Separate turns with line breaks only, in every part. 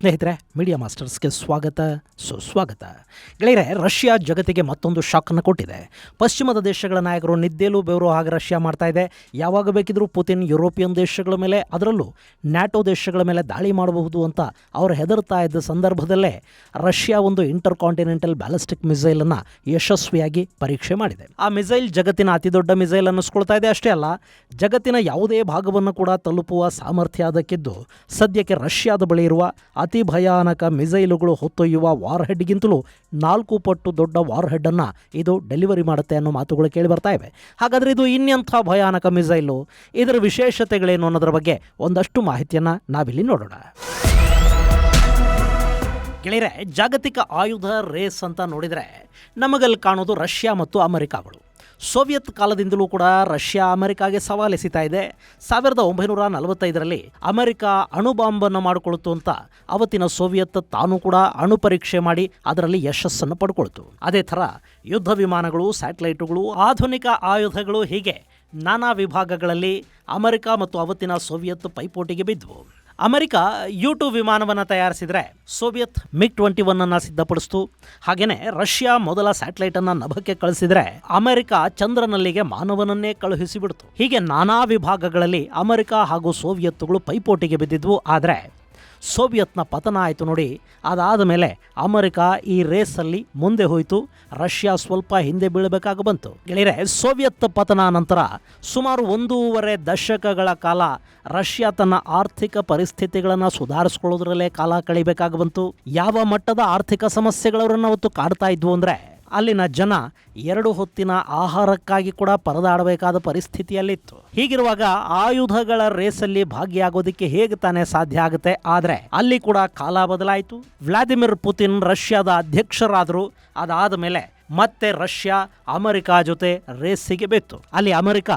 ಸ್ನೇಹಿತರೆ, ಮೀಡಿಯಾ ಮಾಸ್ಟರ್ಸ್ಗೆ ಸ್ವಾಗತ ಸುಸ್ವಾಗತ. ಗೆಳೆಯರೆ, ರಷ್ಯಾ ಜಗತ್ತಿಗೆ ಮತ್ತೊಂದು ಶಾಕನ್ನು ಕೊಟ್ಟಿದೆ. ಪಶ್ಚಿಮದ ದೇಶಗಳ ನಾಯಕರು ನಿದ್ದೆಲೂ ಬೆವರು ಹಾಗೆ ರಷ್ಯಾ ಮಾಡ್ತಾ ಇದೆ. ಯಾವಾಗ ಬೇಕಿದ್ರೂ ಪುತಿನ್ ಯುರೋಪಿಯನ್ ದೇಶಗಳ ಮೇಲೆ, ಅದರಲ್ಲೂ ನ್ಯಾಟೋ ದೇಶಗಳ ಮೇಲೆ ದಾಳಿ ಮಾಡಬಹುದು ಅಂತ ಅವರು ಹೆದರ್ತಾ ಇದ್ದ ಸಂದರ್ಭದಲ್ಲೇ ರಷ್ಯಾ ಒಂದು ಇಂಟರ್ ಕಾಂಟಿನೆಂಟಲ್ ಬ್ಯಾಲಿಸ್ಟಿಕ್ ಮಿಸೈಲನ್ನು ಯಶಸ್ವಿಯಾಗಿ ಪರೀಕ್ಷೆ ಮಾಡಿದೆ. ಆ ಮಿಸೈಲ್ ಜಗತ್ತಿನ ಅತಿ ದೊಡ್ಡ ಮಿಸೈಲ್ ಅನ್ನಿಸ್ಕೊಳ್ತಾ ಇದೆ. ಅಷ್ಟೇ ಅಲ್ಲ, ಜಗತ್ತಿನ ಯಾವುದೇ ಭಾಗವನ್ನು ಕೂಡ ತಲುಪುವ ಸಾಮರ್ಥ್ಯ ಅದಕ್ಕಿದ್ದು ಸದ್ಯಕ್ಕೆ ರಷ್ಯಾದ ಬಳಿ ಇರುವ ಅತಿ ಭಯಾನಕ ಮಿಸೈಲುಗಳು ಹೊತ್ತೊಯ್ಯುವ ವಾರ್ ಹೆಡ್ಗಿಂತಲೂ 4 ಪಟ್ಟು ದೊಡ್ಡ ವಾರ್ ಹೆಡ್ ಅನ್ನು ಇದು ಡೆಲಿವರಿ ಮಾಡುತ್ತೆ ಅನ್ನೋ ಮಾತುಗಳು ಕೇಳಿ ಬರ್ತಾ ಇವೆ. ಹಾಗಾದರೆ ಇದು ಇನ್ನೆಂಥ ಭಯಾನಕ ಮಿಸೈಲು, ಇದರ ವಿಶೇಷತೆಗಳೇನು ಅನ್ನೋದ್ರ ಬಗ್ಗೆ ಒಂದಷ್ಟು ಮಾಹಿತಿಯನ್ನು ನಾವಿಲ್ಲಿ ನೋಡೋಣ. ಗೆಳೆಯರೆ, ಜಾಗತಿಕ ಆಯುಧ ರೇಸ್ ಅಂತ ನೋಡಿದರೆ ನಮಗಲ್ಲಿ ಕಾಣೋದು ರಷ್ಯಾ ಮತ್ತು ಅಮೆರಿಕಾಗಳು. ಸೋವಿಯತ್ ಕಾಲದಿಂದಲೂ ಕೂಡ ರಷ್ಯಾ ಅಮೆರಿಕಾಗೆ ಸವಾಲೆಸಿತಾ ಇದೆ. 1945ರಲ್ಲಿ ಅಮೆರಿಕ ಅಣುಬಾಂಬನ್ನು ಮಾಡಿಕೊಳ್ತು ಅಂತ ಅವತ್ತಿನ ಸೋವಿಯತ್ ತಾನು ಕೂಡ ಅಣು ಪರೀಕ್ಷೆ ಮಾಡಿ ಅದರಲ್ಲಿ ಯಶಸ್ಸನ್ನು ಪಡ್ಕೊಳ್ತು. ಅದೇ ಥರ ಯುದ್ಧ ವಿಮಾನಗಳು, ಸ್ಯಾಟಲೈಟುಗಳು, ಆಧುನಿಕ ಆಯುಧಗಳು, ಹೀಗೆ ನಾನಾ ವಿಭಾಗಗಳಲ್ಲಿ ಅಮೆರಿಕ ಮತ್ತು ಅವತ್ತಿನ ಸೋವಿಯತ್ ಪೈಪೋಟಿಗೆ ಬಿದ್ದವು. ಅಮೆರಿಕ U-2 ವಿಮಾನವನ್ನು ತಯಾರಿಸಿದರೆ ಸೋವಿಯತ್ MiG-21 ಅನ್ನು ಸಿದ್ಧಪಡಿಸಿತು. ಹಾಗೆಯೇ ರಷ್ಯಾ ಮೊದಲ ಸ್ಯಾಟಲೈಟನ್ನು ನಭಕ್ಕೆ ಕಳಿಸಿದರೆ ಅಮೆರಿಕ ಚಂದ್ರನಲ್ಲಿಗೆ ಮಾನವನನ್ನೇ ಕಳುಹಿಸಿಬಿಡ್ತು. ಹೀಗೆ ನಾನಾ ವಿಭಾಗಗಳಲ್ಲಿ ಅಮೆರಿಕ ಹಾಗೂ ಸೋವಿಯತ್ಗಳು ಪೈಪೋಟಿಗೆ ಬಿದ್ದಿದ್ವು. ಆದರೆ ಸೋವಿಯತ್ನ ಪತನ ಆಯಿತು ನೋಡಿ. ಅದಾದ ಮೇಲೆ ಅಮೆರಿಕ ಈ ರೇಸಲ್ಲಿ ಮುಂದೆ ಹೋಯಿತು, ರಷ್ಯಾ ಸ್ವಲ್ಪ ಹಿಂದೆ ಬೀಳಬೇಕಾಗಿ ಬಂತು. ಗೆಳೆಯರೆ, ಸೋವಿಯತ್ ಪತನ ನಂತರ ಸುಮಾರು 1.5 ದಶಕಗಳ ಕಾಲ ರಷ್ಯಾ ತನ್ನ ಆರ್ಥಿಕ ಪರಿಸ್ಥಿತಿಗಳನ್ನು ಸುಧಾರಿಸ್ಕೊಳ್ಳೋದ್ರಲ್ಲೇ ಕಾಲ ಕಳಿಬೇಕಾಗಿ ಬಂತು. ಯಾವ ಮಟ್ಟದ ಆರ್ಥಿಕ ಸಮಸ್ಯೆಗಳವರನ್ನು ಅವತ್ತು ಕಾಡ್ತಾ ಇದ್ವು ಅಂದರೆ ಅಲ್ಲಿನ ಜನ 2 ಹೊತ್ತಿನ ಆಹಾರಕ್ಕಾಗಿ ಕೂಡ ಪರದಾಡಬೇಕಾದ ಪರಿಸ್ಥಿತಿಯಲ್ಲಿತ್ತು. ಹೀಗಿರುವಾಗ ಆಯುಧಗಳ ರೇಸಲ್ಲಿ ಭಾಗಿಯಾಗೋದಕ್ಕೆ ಹೇಗೆ ತಾನೇ ಸಾಧ್ಯ ಆಗುತ್ತೆ? ಆದರೆ ಅಲ್ಲಿ ಕೂಡ ಕಾಲ ಬದಲಾಯಿತು. ವ್ಲಾದಿಮಿರ್ ಪುತಿನ್ ರಷ್ಯಾದ ಅಧ್ಯಕ್ಷರಾದರು. ಅದಾದ ಮೇಲೆ ಮತ್ತೆ ರಷ್ಯಾ ಅಮೆರಿಕ ಜೊತೆ ರೇಸಿಗೆ ಬಿತ್ತು. ಅಲ್ಲಿ ಅಮೆರಿಕ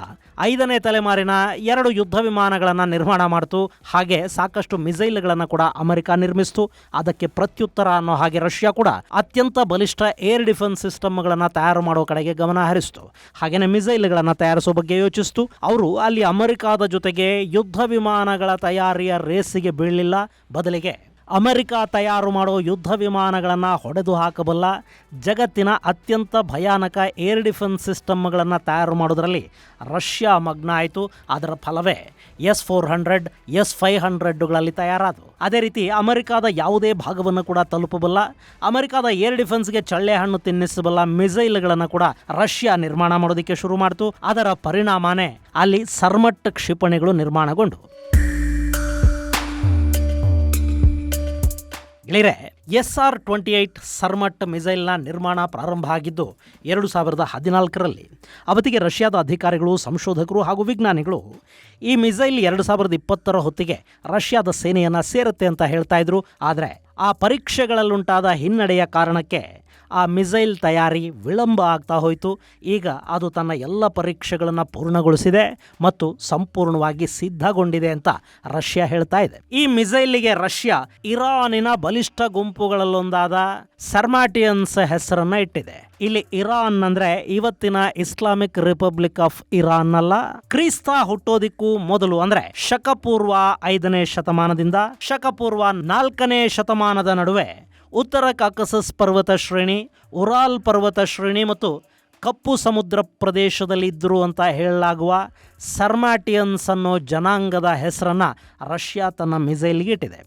5ನೇ ತಲೆಮಾರಿನ 2 ಯುದ್ಧ ವಿಮಾನಗಳನ್ನು ನಿರ್ಮಾಣ ಮಾಡಿತು. ಹಾಗೆ ಸಾಕಷ್ಟು ಮಿಸೈಲ್ಗಳನ್ನು ಕೂಡ ಅಮೆರಿಕ ನಿರ್ಮಿಸಿತು. ಅದಕ್ಕೆ ಪ್ರತ್ಯುತ್ತರ ಅನ್ನೋ ಹಾಗೆ ರಷ್ಯಾ ಕೂಡ ಅತ್ಯಂತ ಬಲಿಷ್ಠ ಏರ್ ಡಿಫೆನ್ಸ್ ಸಿಸ್ಟಮ್ಗಳನ್ನು ತಯಾರು ಮಾಡೋ ಕಡೆಗೆ ಗಮನ ಹರಿಸಿತು. ಹಾಗೆಯೇ ಮಿಸೈಲ್ಗಳನ್ನು ತಯಾರಿಸೋ ಬಗ್ಗೆ ಯೋಚಿಸಿತು. ಅವರು ಅಲ್ಲಿ ಅಮೆರಿಕಾದ ಜೊತೆಗೆ ಯುದ್ಧ ವಿಮಾನಗಳ ತಯಾರಿಯ ರೇಸಿಗೆ ಬೀಳಲಿಲ್ಲ. ಬದಲಿಗೆ ಅಮೆರಿಕ ತಯಾರು ಮಾಡೋ ಯುದ್ಧ ವಿಮಾನಗಳನ್ನು ಹೊಡೆದು ಹಾಕಬಲ್ಲ ಜಗತ್ತಿನ ಅತ್ಯಂತ ಭಯಾನಕ ಏರ್ ಡಿಫೆನ್ಸ್ ಸಿಸ್ಟಮ್ಗಳನ್ನು ತಯಾರು ಮಾಡೋದರಲ್ಲಿ ರಷ್ಯಾ ಮಗ್ನ ಆಯಿತು. ಅದರ ಫಲವೇ S-400, S-500ಗಳಲ್ಲಿ ತಯಾರಾದವು. ಅದೇ ರೀತಿ ಅಮೆರಿಕಾದ ಯಾವುದೇ ಭಾಗವನ್ನು ಕೂಡ ತಲುಪಬಲ್ಲ, ಅಮೆರಿಕಾದ ಏರ್ ಡಿಫೆನ್ಸ್ಗೆ ಚಳ್ಳೆ ಹಣ್ಣು ತಿನ್ನಿಸಬಲ್ಲ ಮಿಸೈಲ್ಗಳನ್ನು ಕೂಡ ರಷ್ಯಾ ನಿರ್ಮಾಣ ಮಾಡೋದಕ್ಕೆ ಶುರು ಮಾಡಿತು. ಅದರ ಪರಿಣಾಮನೇ ಅಲ್ಲಿ ಸರ್ಮಟ್ ಕ್ಷಿಪಣಿಗಳು ನಿರ್ಮಾಣಗೊಂಡು. ಗೆಳೆಯರೆ, SR-28 ಸರ್ಮಟ್ ಮಿಸೈಲ್ನ ನಿರ್ಮಾಣ ಪ್ರಾರಂಭ ಆಗಿದ್ದು 2014ರಲ್ಲಿ. ಅವತ್ತಿಗೆ ರಷ್ಯಾದ ಅಧಿಕಾರಿಗಳು, ಸಂಶೋಧಕರು ಹಾಗೂ ವಿಜ್ಞಾನಿಗಳು ಈ ಮಿಸೈಲ್ 2020ರ ಹೊತ್ತಿಗೆ ರಷ್ಯಾದ ಸೇನೆಯನ್ನು ಸೇರುತ್ತೆ ಅಂತ ಹೇಳ್ತಾ ಇದ್ರು. ಆದರೆ ಆ ಪರೀಕ್ಷೆಗಳಲ್ಲುಂಟಾದ ಹಿನ್ನಡೆಯ ಕಾರಣಕ್ಕೆ ಆ ಮಿಸೈಲ್ ತಯಾರಿ ವಿಳಂಬ ಆಗ್ತಾ ಹೋಯಿತು. ಈಗ ಅದು ತನ್ನ ಎಲ್ಲ ಪರೀಕ್ಷೆಗಳನ್ನು ಪೂರ್ಣಗೊಳಿಸಿದೆ ಮತ್ತು ಸಂಪೂರ್ಣವಾಗಿ ಸಿದ್ಧಗೊಂಡಿದೆ ಅಂತ ರಷ್ಯಾ ಹೇಳ್ತಾ ಇದೆ. ಈ ಮಿಸೈಲಿಗೆ ರಷ್ಯಾ ಇರಾನಿನ ಬಲಿಷ್ಠ ಗುಂಪುಗಳಲ್ಲೊಂದಾದ ಸರ್ಮಾಟಿಯನ್ಸ್ ಹೆಸರನ್ನು ಇಟ್ಟಿದೆ. ಇಲ್ಲಿ ಇರಾನ್ ಅಂದ್ರೆ ಇವತ್ತಿನ ಇಸ್ಲಾಮಿಕ್ ರಿಪಬ್ಲಿಕ್ ಆಫ್ ಇರಾನ್ ಅಲ್ಲ. ಕ್ರಿಸ್ತ ಹುಟ್ಟೋದಿಕ್ಕೂ ಮೊದಲು ಅಂದ್ರೆ ಶಕಪೂರ್ವ 5ನೇ ಶತಮಾನದಿಂದ ಶಕಪೂರ್ವ 4ನೇ ಶತಮಾನದ ನಡುವೆ ಉತ್ತರ ಕಾಕಸಸ್ ಪರ್ವತ ಶ್ರೇಣಿ, ಉರಾಲ್ ಪರ್ವತ ಶ್ರೇಣಿ ಮತ್ತು ಕಪ್ಪು ಸಮುದ್ರ ಪ್ರದೇಶದಲ್ಲಿ ಇದ್ದರು ಅಂತ ಹೇಳಲಾಗುವ ಸರ್ಮಾಟಿಯನ್ಸ್ ಅನ್ನೋ ಜನಾಂಗದ ಹೆಸರನ್ನು ರಷ್ಯಾ ತನ್ನ ಮಿಸೈಲ್ಗೆ ಇಟ್ಟಿದೆ.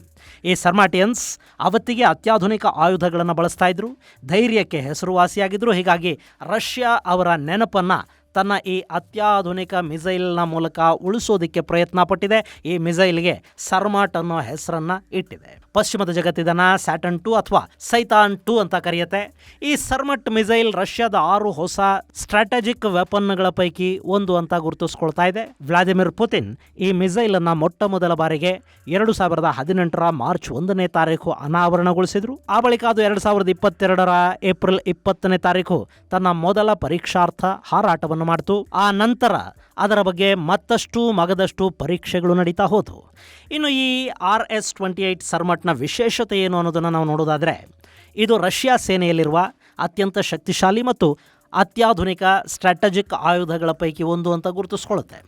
ಈ ಸರ್ಮಾಟಿಯನ್ಸ್ ಅವತ್ತಿಗೆ ಅತ್ಯಾಧುನಿಕ ಆಯುಧಗಳನ್ನು ಬಳಸ್ತಾ ಇದ್ರು, ಧೈರ್ಯಕ್ಕೆ ಹೆಸರುವಾಸಿಯಾಗಿದ್ದರು. ಹೀಗಾಗಿ ರಷ್ಯಾ ಅವರ ನೆನಪನ್ನು ತನ್ನ ಈ ಅತ್ಯಾಧುನಿಕ ಮಿಸೈಲ್ನ ಮೂಲಕ ಉಳಿಸೋದಕ್ಕೆ ಪ್ರಯತ್ನ ಪಟ್ಟಿದೆ. ಈ ಮಿಸೈಲ್ಗೆ ಸರ್ಮಾಟ್ ಅನ್ನೋ ಹೆಸರನ್ನು ಇಟ್ಟಿದೆ. ಪಶ್ಚಿಮದ ಜಗತ್ತಿದನ್ನು ಸ್ಯಾಟರ್ನ್ 2 ಅಥವಾ ಸೈತಾನ್ 2 ಅಂತ ಕರೆಯುತ್ತೆ. ಈ ಸರ್ಮಟ್ ಮಿಸೈಲ್ ರಷ್ಯಾದ 6 ಹೊಸ ಸ್ಟ್ರಾಟಜಿಕ್ ವೆಪನ್ಗಳ ಪೈಕಿ ಒಂದು ಅಂತ ಗುರುತಿಸ್ಕೊಳ್ತಾ ಇದೆ. ವ್ಲಾದಿಮಿರ್ ಪುತಿನ್ ಈ ಮಿಸೈಲನ್ನು ಮೊಟ್ಟ ಮೊದಲ ಬಾರಿಗೆ 2018ರ ಮಾರ್ಚ್ 1ನೇ ತಾರೀಕು ಅನಾವರಣಗೊಳಿಸಿದ್ರು. ಆ ಬಳಿಕ ಅದು 2022ರ ಏಪ್ರಿಲ್ 20ನೇ ತಾರೀಕು ತನ್ನ ಮೊದಲ ಪರೀಕ್ಷಾರ್ಥ ಹಾರಾಟವನ್ನು ಮಾಡಿತು. ಆ ನಂತರ ಅದರ ಬಗ್ಗೆ ಮತ್ತಷ್ಟು ಮಗದಷ್ಟು ಪರೀಕ್ಷೆಗಳು ನಡೀತಾ ಹೋದವು. ಇನ್ನು ಈ RS-28 ಸರ್ಮಟ್ನ ವಿಶೇಷತೆ ಏನು ಅನ್ನೋದನ್ನು ನಾವು ನೋಡೋದಾದರೆ, ಇದು ರಷ್ಯಾ ಸೇನೆಯಲ್ಲಿರುವ ಅತ್ಯಂತ ಶಕ್ತಿಶಾಲಿ ಮತ್ತು ಅತ್ಯಾಧುನಿಕ ಸ್ಟ್ರಾಟಜಿಕ್ ಆಯುಧಗಳ ಪೈಕಿ ಒಂದು ಅಂತ ಗುರುತಿಸ್ಕೊಳ್ಳುತ್ತೆ.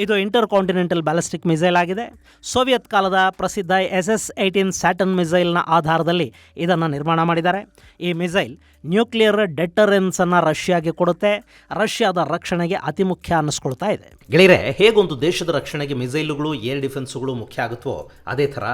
ಇದು ಇಂಟರ್ ಕಾಂಟಿನೆಂಟಲ್ ಬ್ಯಾಲಿಸ್ಟಿಕ್ ಮಿಸೈಲ್ ಆಗಿದೆ. ಸೋವಿಯತ್ ಕಾಲದ ಪ್ರಸಿದ್ಧ SS-18 ಸ್ಯಾಟರ್ನ್ ಮಿಸೈಲ್ನ ಆಧಾರದಲ್ಲಿ ಇದನ್ನು ನಿರ್ಮಾಣ ಮಾಡಿದ್ದಾರೆ. ಈ ಮಿಸೈಲ್ ನ್ಯೂಕ್ಲಿಯರ್ ಡೆಟರೆನ್ಸ್ ಅನ್ನು ರಷ್ಯಾಗೆ ಕೊಡುತ್ತೆ. ರಷ್ಯಾದ ರಕ್ಷಣೆಗೆ ಅತಿ ಮುಖ್ಯ ಅನ್ನಿಸ್ಕೊಳ್ತಾ ಇದೆ. ಗೆಳೆಯರೆ, ಹೇಗೊಂದು ದೇಶದ ರಕ್ಷಣೆಗೆ ಮಿಸೈಲುಗಳು, ಏರ್ ಡಿಫೆನ್ಸ್ಗಳು ಮುಖ್ಯ ಆಗುತ್ತೋ ಅದೇ ಥರ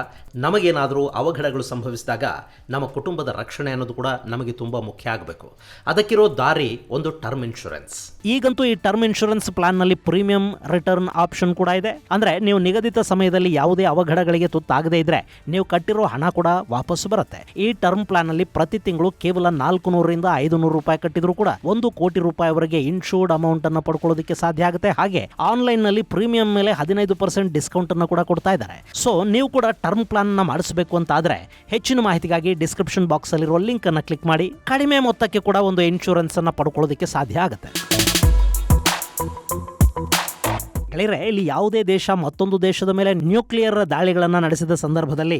ನಮಗೇನಾದರೂ ಅವಘಡಗಳು ಸಂಭವಿಸಿದಾಗ ನಮ್ಮ ಕುಟುಂಬದ ರಕ್ಷಣೆ ಅನ್ನೋದು ಕೂಡ ನಮಗೆ ತುಂಬ ಮುಖ್ಯ ಆಗಬೇಕು. ಅದಕ್ಕಿರೋ ದಾರಿ ಒಂದು ಟರ್ಮ್ ಇನ್ಶೂರೆನ್ಸ್. ಈಗಂತೂ ಈ ಟರ್ಮ್ ಇನ್ಶೂರೆನ್ಸ್ ಪ್ಲಾನ್ನಲ್ಲಿ ಪ್ರೀಮಿಯಂ ರಿಟರ್ನ್ ಆಪ್ಷನ್ ಕೂಡ ಇದೆ. ಅಂದರೆ ನೀವು ನಿಗದಿತ ಸಮಯದಲ್ಲಿ ಯಾವುದೇ ಅವಘಡಗಳಿಗೆ ತುತ್ತಾಗದೇ ಇದ್ರೆ ನೀವು ಕಟ್ಟಿರೋ ಹಣ ಕೂಡ ವಾಪಸ್ ಬರುತ್ತೆ. ಈ ಟರ್ಮ್ ಪ್ಲಾನ್ನಲ್ಲಿ ಪ್ರತಿ ತಿಂಗಳು ಕೇವಲ 400 ರಿಂದ 500 ರೂಪಾಯಿ ಕಟ್ಟಿದ್ರು ಕೂಡ 1 ಕೋಟಿ ರೂಪಾಯಿವರೆಗೆ ಇನ್ಶೂರ್ಡ್ ಅಮೌಂಟ್ ಅನ್ನು ಪಡ್ಕೊಳ್ಳೋದಕ್ಕೆ ಸಾಧ್ಯ ಆಗುತ್ತೆ. ಹಾಗೆ ಆನ್ಲೈನ್ ನಲ್ಲಿ ಪ್ರೀಮಿಯಂ ಮೇಲೆ 15% ಡಿಸ್ಕೌಂಟ್ ಅನ್ನು ಕೂಡ ಕೊಡ್ತಾ ಇದ್ದಾರೆ. ಸೊ ನೀವು ಕೂಡ ಟರ್ಮ್ ಪ್ಲಾನ್ ನ ಮಾಡಿಸಬೇಕು ಅಂತ ಆದ್ರೆ ಹೆಚ್ಚಿನ ಮಾಹಿತಿಗಾಗಿ ಡಿಸ್ಕ್ರಿಪ್ಷನ್ ಬಾಕ್ಸ್ ಅಲ್ಲಿರುವ ಲಿಂಕ್ ಅನ್ನು ಕ್ಲಿಕ್ ಮಾಡಿ ಕಡಿಮೆ ಮೊತ್ತಕ್ಕೆ ಕೂಡ ಒಂದು ಇನ್ಶೂರೆನ್ಸ್ ಅನ್ನು ಪಡ್ಕೊಳ್ಳೋದಕ್ಕೆ ಸಾಧ್ಯ ಆಗುತ್ತೆ. ಗೆಳೆಯರೆ, ಇಲ್ಲಿ ಯಾವುದೇ ದೇಶ ಮತ್ತೊಂದು ದೇಶದ ಮೇಲೆ ನ್ಯೂಕ್ಲಿಯರ್ ದಾಳಿಗಳನ್ನು ನಡೆಸಿದ ಸಂದರ್ಭದಲ್ಲಿ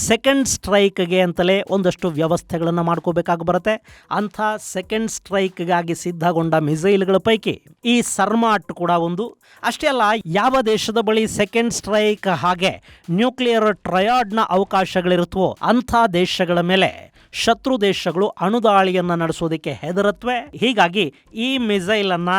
ಸೆಕೆಂಡ್ ಸ್ಟ್ರೈಕ್ಗೆ ಅಂತಲೇ ಒಂದಷ್ಟು ವ್ಯವಸ್ಥೆಗಳನ್ನು ಮಾಡ್ಕೋಬೇಕಾಗಿ ಬರುತ್ತೆ. ಅಂಥ ಸೆಕೆಂಡ್ ಸ್ಟ್ರೈಕ್ಗಾಗಿ ಸಿದ್ಧಗೊಂಡ ಮಿಸೈಲ್ಗಳ ಪೈಕಿ ಈ ಸರ್ಮಾಟ್ ಕೂಡ ಒಂದು. ಅಷ್ಟೇ ಅಲ್ಲ, ಯಾವ ದೇಶದ ಬಳಿ ಸೆಕೆಂಡ್ ಸ್ಟ್ರೈಕ್ ಹಾಗೆ ನ್ಯೂಕ್ಲಿಯರ್ ಟ್ರಯಾಡ್ನ ಅವಕಾಶಗಳಿರುತ್ತವೋ ಅಂಥ ದೇಶಗಳ ಮೇಲೆ ಶತ್ರು ದೇಶಗಳು ಅಣುದಾಳಿಯನ್ನು ನಡೆಸೋದಕ್ಕೆ ಹೆದರತ್ವೆ. ಹೀಗಾಗಿ ಈ ಮಿಸೈಲ್ ಅನ್ನ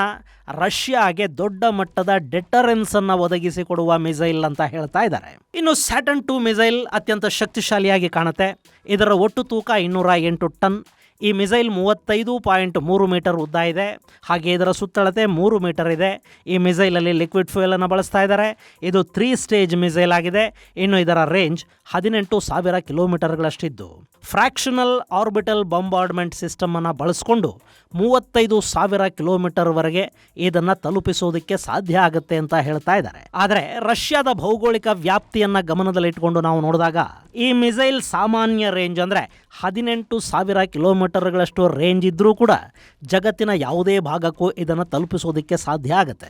ರಷ್ಯಾಗೆ ದೊಡ್ಡ ಮಟ್ಟದ ಡೆಟರೆನ್ಸ್ ಅನ್ನ ಒದಗಿಸಿಕೊಡುವ ಮಿಸೈಲ್ ಅಂತ ಹೇಳ್ತಾ ಇದ್ದಾರೆ. ಇನ್ನು ಸ್ಯಾಟರ್ನ್ 2 ಮಿಸೈಲ್ ಅತ್ಯಂತ ಶಕ್ತಿಶಾಲಿಯಾಗಿ ಕಾಣುತ್ತೆ. ಇದರ ಒಟ್ಟು ತೂಕ 208 ಟನ್. ಈ ಮಿಸೈಲ್ 35.3 ಮೀಟರ್ ಉದ್ದ ಇದೆ. ಹಾಗೆ ಇದರ ಸುತ್ತಳತೆ 3 ಮೀಟರ್ ಇದೆ. ಈ ಮಿಸೈಲಲ್ಲಿ ಲಿಕ್ವಿಡ್ ಫ್ಯೂಯಲ್ ಅನ್ನು ಬಳಸ್ತಾ ಇದ್ದಾರೆ. ಇದು 3 ಸ್ಟೇಜ್ ಮಿಸೈಲ್ ಆಗಿದೆ. ಇನ್ನು ಇದರ ರೇಂಜ್ 18,000 ಕಿಲೋಮೀಟರ್ಗಳಷ್ಟಿದ್ದು ಫ್ರಾಕ್ಷನಲ್ ಆರ್ಬಿಟಲ್ ಬಾಂಬಾರ್ಡ್ಮೆಂಟ್ ಸಿಸ್ಟಮ್ ಅನ್ನು ಬಳಸಿಕೊಂಡು 35,000 ಕಿಲೋಮೀಟರ್ವರೆಗೆ ಇದನ್ನು ತಲುಪಿಸೋದಕ್ಕೆ ಸಾಧ್ಯ ಆಗುತ್ತೆ ಅಂತ ಹೇಳ್ತಾ ಇದ್ದಾರೆ. ಆದರೆ ರಷ್ಯಾದ ಭೌಗೋಳಿಕ ವ್ಯಾಪ್ತಿಯನ್ನು ಗಮನದಲ್ಲಿಟ್ಟುಕೊಂಡು ನಾವು ನೋಡಿದಾಗ ಈ ಮಿಸೈಲ್ ಸಾಮಾನ್ಯ ರೇಂಜ್ ಅಂದರೆ 18,000 ಕಿಲೋಮೀಟರ್ಗಳಷ್ಟು ರೇಂಜ್ ಇದ್ದರೂ ಕೂಡ ಜಗತ್ತಿನ ಯಾವುದೇ ಭಾಗಕ್ಕೂ ಇದನ್ನು ತಲುಪಿಸೋದಕ್ಕೆ ಸಾಧ್ಯ ಆಗುತ್ತೆ.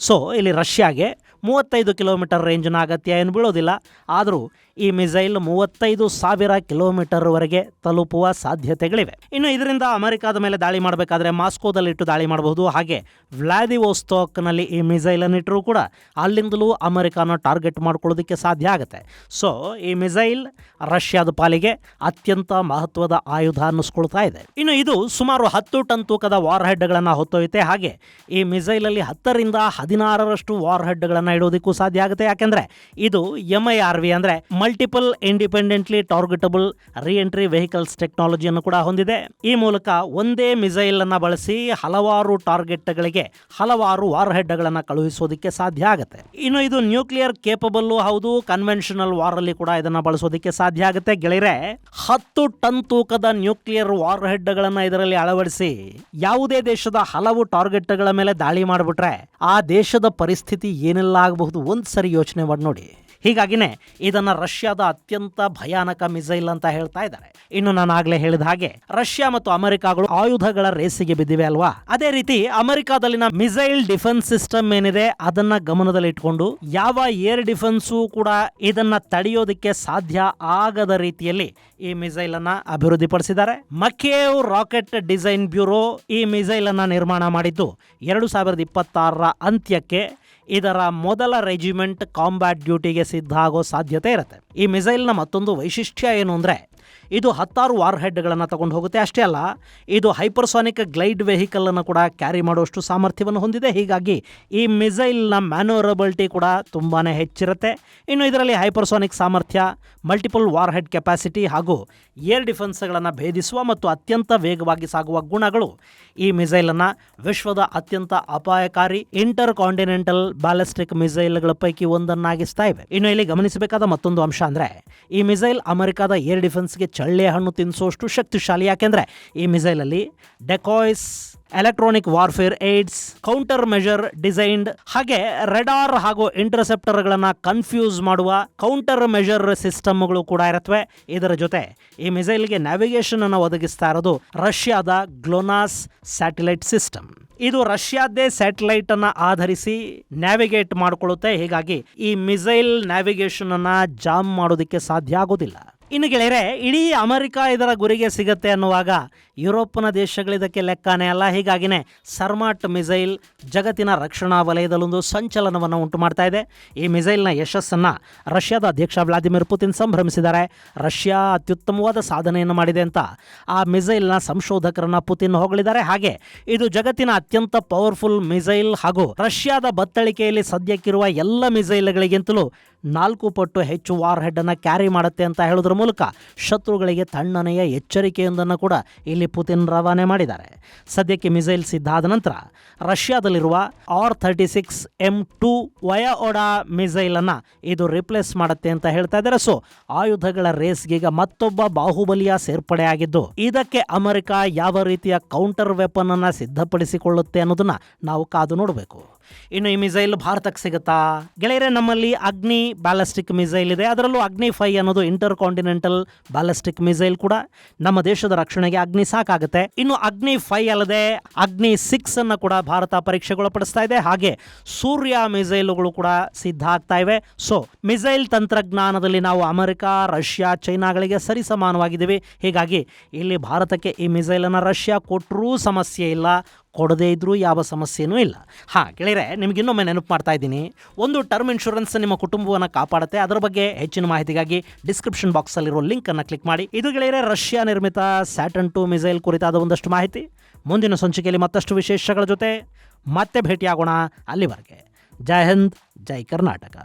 ಸೊ ಇಲ್ಲಿ ರಷ್ಯಾಗೆ 35 ಕಿಲೋಮೀಟರ್ ರೇಂಜ್ನ ಅಗತ್ಯ ಏನು ಬೀಳೋದಿಲ್ಲ. ಆದರೂ ಈ ಮಿಸೈಲ್ 35,000 ಕಿಲೋಮೀಟರ್ವರೆಗೆ ತಲುಪುವ ಸಾಧ್ಯತೆಗಳಿವೆ. ಇನ್ನು ಇದರಿಂದ ಅಮೆರಿಕಾದ ಮೇಲೆ ದಾಳಿ ಮಾಡಬೇಕಾದ್ರೆ ಮಾಸ್ಕೋದಲ್ಲಿಟ್ಟು ದಾಳಿ ಮಾಡಬಹುದು. ಹಾಗೆ ವ್ಲಾದಿವೋಸ್ಟಾಕ್ನಲ್ಲಿ ಈ ಮಿಸೈಲನ್ನು ಇಟ್ಟರೂ ಕೂಡ ಅಲ್ಲಿಂದಲೂ ಅಮೆರಿಕಾನ ಟಾರ್ಗೆಟ್ ಮಾಡ್ಕೊಳ್ಳೋದಕ್ಕೆ ಸಾಧ್ಯ ಆಗುತ್ತೆ. ಸೊ ಈ ಮಿಸೈಲ್ ರಷ್ಯಾದ ಪಾಲಿಗೆ ಅತ್ಯಂತ ಮಹತ್ವದ ಆಯುಧ ಅನ್ನಿಸ್ಕೊಳ್ತಾ ಇದೆ. ಇನ್ನು ಇದು ಸುಮಾರು 10 ಟನ್ ತೂಕದ ವಾರ್ ಹೆಡ್ಗಳನ್ನು ಹೊತ್ತೊಯ್ಯುತ್ತೆ. ಹಾಗೆ ಈ ಮಿಸೈಲಲ್ಲಿ 10 ರಿಂದ 16ರಷ್ಟು ವಾರ್ ಹೆಡ್ಗಳನ್ನು ಇಡೋದಕ್ಕೂ ಸಾಧ್ಯ ಆಗುತ್ತೆ. ಯಾಕೆಂದ್ರೆ ಇದು MIRV ಅಂದರೆ ಮಲ್ಟಿಪಲ್ ಇಂಡಿಪೆಂಡೆಂಟ್ಲಿ ಟಾರ್ಗೆಟಬಲ್ ರಿಎಂಟ್ರಿ ವೆಹಿಕಲ್ಸ್ ಟೆಕ್ನಾಲಜಿಯನ್ನು ಕೂಡ ಹೊಂದಿದೆ. ಈ ಮೂಲಕ ಒಂದೇ ಮಿಸೈಲ್ ಅನ್ನು ಬಳಸಿ ಹಲವಾರು ಟಾರ್ಗೆಟ್ಗಳಿಗೆ ಹಲವಾರು ವಾರ್ ಹೆಡ್ಗಳನ್ನು ಕಳುಹಿಸೋದಕ್ಕೆ ಸಾಧ್ಯ ಆಗುತ್ತೆ. ಇನ್ನು ಇದು ನ್ಯೂಕ್ಲಿಯರ್ ಕೇಪಬಲ್ ಹೌದು. ಕನ್ವೆನ್ಷನಲ್ ವಾರ್ ಅಲ್ಲಿ ಕೂಡ ಇದನ್ನು ಬಳಸೋದಕ್ಕೆ ಸಾಧ್ಯ ಆಗುತ್ತೆ. ಗೆಳೆಯರೆ, 10 ಟನ್ ತೂಕದ ನ್ಯೂಕ್ಲಿಯರ್ ವಾರ್ ಹೆಡ್ಗಳನ್ನು ಇದರಲ್ಲಿ ಅಳವಡಿಸಿ ಯಾವುದೇ ದೇಶದ ಹಲವು ಟಾರ್ಗೆಟ್ಗಳ ಮೇಲೆ ದಾಳಿ ಮಾಡಿಬಿಟ್ರೆ ಆ ದೇಶದ ಪರಿಸ್ಥಿತಿ ಏನೆಲ್ಲ ಆಗಬಹುದು ಒಂದ್ಸರಿ ಯೋಚನೆ ಮಾಡಿ ನೋಡಿ. ಹೀಗಾಗಿನೇ ಇದನ್ನು ರಷ್ಯಾದ ಅತ್ಯಂತ ಭಯಾನಕ ಮಿಸೈಲ್ ಅಂತ ಹೇಳ್ತಾ ಇದ್ದಾರೆ. ಇನ್ನು ನಾನು ಆಗ್ಲೇ ಹೇಳಿದ ಹಾಗೆ ರಷ್ಯಾ ಮತ್ತು ಅಮೆರಿಕಾಗಳು ಆಯುಧಗಳ ರೇಸಿಗೆ ಬಿದ್ದಿವೆ ಅಲ್ವಾ. ಅದೇ ರೀತಿ ಅಮೆರಿಕಾದಲ್ಲಿನ ಮಿಸೈಲ್ ಡಿಫೆನ್ಸ್ ಸಿಸ್ಟಮ್ ಏನಿದೆ ಅದನ್ನ ಗಮನದಲ್ಲಿ ಇಟ್ಕೊಂಡು ಯಾವ ಏರ್ ಡಿಫೆನ್ಸು ಕೂಡ ಇದನ್ನ ತಡೆಯೋದಕ್ಕೆ ಸಾಧ್ಯ ಆಗದ ರೀತಿಯಲ್ಲಿ ಈ ಮಿಸೈಲ್ ಅನ್ನ ಅಭಿವೃದ್ಧಿಪಡಿಸಿದ್ದಾರೆ. ಮಕೇವ್ ರಾಕೆಟ್ ಡಿಸೈನ್ ಬ್ಯೂರೋ ಈ ಮಿಸೈಲ್ ಅನ್ನ ನಿರ್ಮಾಣ ಮಾಡಿದ್ದು 2026ರ ಅಂತ್ಯಕ್ಕೆ ಇದರ ಮೊದಲ ರೆಜಿಮೆಂಟ್ ಕಾಂಬ್ಯಾಟ್ ಡ್ಯೂಟಿಗೆ ಸಿದ್ಧ ಆಗೋ ಸಾಧ್ಯತೆ ಇರುತ್ತೆ. ಈ ಮಿಸೈಲ್ನ ಮತ್ತೊಂದು ವೈಶಿಷ್ಟ್ಯ ಏನು ಅಂದರೆ ಇದು 10 ವಾರ್ ಹೆಡ್ಗಳನ್ನು ತಗೊಂಡು ಹೋಗುತ್ತೆ. ಅಷ್ಟೇ ಅಲ್ಲ, ಇದು ಹೈಪರ್ಸಾನಿಕ್ ಗ್ಲೈಡ್ ವೆಹಿಕಲ್ ಅನ್ನು ಕೂಡ ಕ್ಯಾರಿ ಮಾಡುವಷ್ಟು ಸಾಮರ್ಥ್ಯವನ್ನು ಹೊಂದಿದೆ. ಹೀಗಾಗಿ ಈ ಮಿಸೈಲ್ನ ಮ್ಯಾನೋರಬಿಲಿಟಿ ಕೂಡ ತುಂಬಾ ಹೆಚ್ಚಿರುತ್ತೆ. ಇನ್ನು ಇದರಲ್ಲಿ ಹೈಪರ್ಸಾನಿಕ್ ಸಾಮರ್ಥ್ಯ, ಮಲ್ಟಿಪಲ್ ವಾರ್ ಹೆಡ್ ಕೆಪಾಸಿಟಿ ಹಾಗೂ ಏರ್ ಡಿಫೆನ್ಸ್ಗಳನ್ನು ಭೇದಿಸುವ ಮತ್ತು ಅತ್ಯಂತ ವೇಗವಾಗಿ ಸಾಗುವ ಗುಣಗಳು ಈ ಮಿಸೈಲನ್ನು ವಿಶ್ವದ ಅತ್ಯಂತ ಅಪಾಯಕಾರಿ ಇಂಟರ್ ಕಾಂಟಿನೆಂಟಲ್ ಬ್ಯಾಲಿಸ್ಟಿಕ್ ಮಿಸೈಲ್ಗಳ ಪೈಕಿ ಒಂದನ್ನಾಗಿಸ್ತಾ ಇವೆ. ಇನ್ನು ಇಲ್ಲಿ ಗಮನಿಸಬೇಕಾದ ಮತ್ತೊಂದು ಅಂಶ ಅಂದರೆ ಈ ಮಿಸೈಲ್ ಅಮೆರಿಕದ ಏರ್ ಡಿಫೆನ್ಸ್ಗೆ ಚಳ್ಳೆ ಹಣ್ಣು ತಿನ್ನಿಸುವಷ್ಟು ಶಕ್ತಿಶಾಲಿ. ಯಾಕೆಂದರೆ ಈ ಮಿಸೈಲಲ್ಲಿ decoys, electronic warfare aids, countermeasure designed, ಹಾಗೆ ರೆಡಾರ್ ಹಾಗೂ ಇಂಟರ್ಸೆಪ್ಟರ್ಗಳನ್ನು ಕನ್ಫ್ಯೂಸ್ ಮಾಡುವ ಕೌಂಟರ್ ಮೆಜರ್ ಸಿಸ್ಟಮ್ಗಳು ಕೂಡ ಇರುತ್ತವೆ. ಇದರ ಜೊತೆ ಈ ಮಿಸೈಲ್ಗೆ ನ್ಯಾವಿಗೇಷನ್ ಅನ್ನು ಒದಗಿಸ್ತಾ ಇರೋದು ರಷ್ಯಾದ ಗ್ಲೋನಾಸ್ ಸ್ಯಾಟಲೈಟ್ ಸಿಸ್ಟಮ್. ಇದು ರಷ್ಯಾದ್ದೇ ಸ್ಯಾಟಲೈಟ್ ಅನ್ನ ಆಧರಿಸಿ ನ್ಯಾವಿಗೇಟ್ ಮಾಡಿಕೊಳ್ಳುತ್ತೆ. ಹೀಗಾಗಿ ಈ ಮಿಸೈಲ್ ನ್ಯಾವಿಗೇಷನ್ ಅನ್ನ ಜಾಮ್ ಮಾಡೋದಕ್ಕೆ ಸಾಧ್ಯ ಆಗೋದಿಲ್ಲ. ಇನ್ನು ಗೆಳೆಯರೆ, ಇಡೀ ಅಮೆರಿಕ ಇದರ ಗುರಿಗೆ ಸಿಗುತ್ತೆ ಅನ್ನುವಾಗ ಯುರೋಪ್ನ ದೇಶಗಳಿದಕ್ಕೆ ಲೆಕ್ಕನೇ ಅಲ್ಲ. ಹೀಗಾಗಿನೇ ಸರ್ಮಾಟ್ ಮಿಸೈಲ್ ಜಗತ್ತಿನ ರಕ್ಷಣಾ ವಲಯದಲ್ಲೊಂದು ಸಂಚಲನವನ್ನು ಉಂಟು ಮಾಡ್ತಾ ಇದೆ. ಈ ಮಿಸೈಲ್ನ ಯಶಸ್ಸನ್ನು ರಷ್ಯಾದ ಅಧ್ಯಕ್ಷ ವ್ಲಾದಿಮಿರ್ ಪುತಿನ್ ಸಂಭ್ರಮಿಸಿದ್ದಾರೆ. ರಷ್ಯಾ ಅತ್ಯುತ್ತಮವಾದ ಸಾಧನೆಯನ್ನು ಮಾಡಿದೆ ಅಂತ ಆ ಮಿಸೈಲ್ನ ಸಂಶೋಧಕರನ್ನ ಪುತಿನ್ ಹೊಗಳಿದ್ದಾರೆ. ಹಾಗೆ ಇದು ಜಗತ್ತಿನ ಅತ್ಯಂತ ಪವರ್ಫುಲ್ ಮಿಸೈಲ್ ಹಾಗೂ ರಷ್ಯಾದ ಬತ್ತಳಿಕೆಯಲ್ಲಿ ಸದ್ಯಕ್ಕಿರುವ ಎಲ್ಲ ಮಿಸೈಲ್ಗಳಿಗಿಂತಲೂ 4 ಪಟ್ಟು ಹೆಚ್ಚು ವಾರ್ ಹೆಡ್ ಅನ್ನು ಕ್ಯಾರಿ ಮಾಡುತ್ತೆ ಅಂತ ಹೇಳೋದ್ರ ಮೂಲಕ ಶತ್ರುಗಳಿಗೆ ತಣ್ಣನೆಯ ಎಚ್ಚರಿಕೆಯೊಂದನ್ನು ಕೂಡ ಇಲ್ಲಿ ಪುತಿನ್ ರವಾನೆ ಮಾಡಿದ್ದಾರೆ. ಸದ್ಯಕ್ಕೆ ಮಿಸೈಲ್ ಸಿದ್ಧ ಆದ ನಂತರ ರಷ್ಯಾದಲ್ಲಿರುವ R-36M2 ವಯಾಒಡಾ ಮಿಸೈಲನ್ನು ಇದು ರಿಪ್ಲೇಸ್ ಮಾಡುತ್ತೆ ಅಂತ ಹೇಳ್ತಾ ಇದ್ದಾರೆ. ಸೊ ಆಯುಧಗಳ ರೇಸ್ಗೀಗ ಮತ್ತೊಬ್ಬ ಬಾಹುಬಲಿಯ ಸೇರ್ಪಡೆ ಆಗಿದ್ದು, ಇದಕ್ಕೆ ಅಮೆರಿಕ ಯಾವ ರೀತಿಯ ಕೌಂಟರ್ ವೆಪನ್ ಅನ್ನು ಸಿದ್ಧಪಡಿಸಿಕೊಳ್ಳುತ್ತೆ ಅನ್ನೋದನ್ನ ನಾವು ಕಾದು ನೋಡಬೇಕು. ಇನ್ನು ಈ ಮಿಸೈಲ್ ಭಾರತಕ್ಕೆ ಸಿಗುತ್ತಾ ಗೆಳೆಯರೆ? ನಮ್ಮಲ್ಲಿ ಅಗ್ನಿ ಬ್ಯಾಲಿಸ್ಟಿಕ್ ಮಿಸೈಲ್ ಇದೆ. ಅದರಲ್ಲೂ ಅಗ್ನಿ 5 ಅನ್ನೋದು ಇಂಟರ್ ಕಾಂಟಿನೆಂಟಲ್ ಬ್ಯಾಲಿಸ್ಟಿಕ್ ಮಿಸೈಲ್ ಕೂಡ ನಮ್ಮ ದೇಶದ ರಕ್ಷಣೆಗೆ ಅಗ್ನಿ ಸಾಕಾಗುತ್ತೆ. ಇನ್ನು ಅಗ್ನಿ 5 ಅಲ್ಲದೆ ಅಗ್ನಿ 6 ಅನ್ನು ಕೂಡ ಭಾರತ ಪರೀಕ್ಷೆಗೊಳಪಡಿಸ್ತಾ ಇದೆ. ಹಾಗೆ ಸೂರ್ಯ ಮಿಸೈಲ್ಗಳು ಕೂಡ ಸಿದ್ಧ ಆಗ್ತಾ ಇವೆ. ಸೊ ಮಿಸೈಲ್ ತಂತ್ರಜ್ಞಾನದಲ್ಲಿ ನಾವು ಅಮೆರಿಕ, ರಷ್ಯಾ, ಚೈನಾಗಳಿಗೆ ಸರಿಸಮಾನವಾಗಿದ್ದೀವಿ. ಹೀಗಾಗಿ ಇಲ್ಲಿ ಭಾರತಕ್ಕೆ ಈ ಮಿಸೈಲನ್ನು ರಷ್ಯಾ ಕೊಟ್ಟರೂ ಸಮಸ್ಯೆ ಇಲ್ಲ, ಕೊಡದೇ ಇದ್ರೂ ಯಾವ ಸಮಸ್ಯೆನೂ ಇಲ್ಲ. ಗೆಳೆಯರೆ, ನಿಮ್ಗೆ ಇನ್ನೊಮ್ಮೆ ನೆನಪು ಮಾಡ್ತಾ ಇದ್ದೀನಿ, ಒಂದು ಟರ್ಮ್ ಇನ್ಶೂರೆನ್ಸ್ ನಿಮ್ಮ ಕುಟುಂಬವನ್ನು ಕಾಪಾಡುತ್ತೆ. ಅದರ ಬಗ್ಗೆ ಹೆಚ್ಚಿನ ಮಾಹಿತಿಗಾಗಿ ಡಿಸ್ಕ್ರಿಪ್ಷನ್ ಬಾಕ್ಸಲ್ಲಿರೋ ಲಿಂಕನ್ನು ಕ್ಲಿಕ್ ಮಾಡಿ. ಇದು ಗೆಳೆಯರೆ ರಷ್ಯಾ ನಿರ್ಮಿತ ಸ್ಯಾಟರ್ನ್ 2 ಮಿಸೈಲ್ ಕುರಿತಾದ ಒಂದಷ್ಟು ಮಾಹಿತಿ. ಮುಂದಿನ ಸಂಚಿಕೆಯಲ್ಲಿ ಮತ್ತಷ್ಟು ವಿಶೇಷಗಳ ಜೊತೆ ಮತ್ತೆ ಭೇಟಿಯಾಗೋಣ. ಅಲ್ಲಿವರೆಗೆ ಜೈ ಹಿಂದ್, ಜೈ ಕರ್ನಾಟಕ.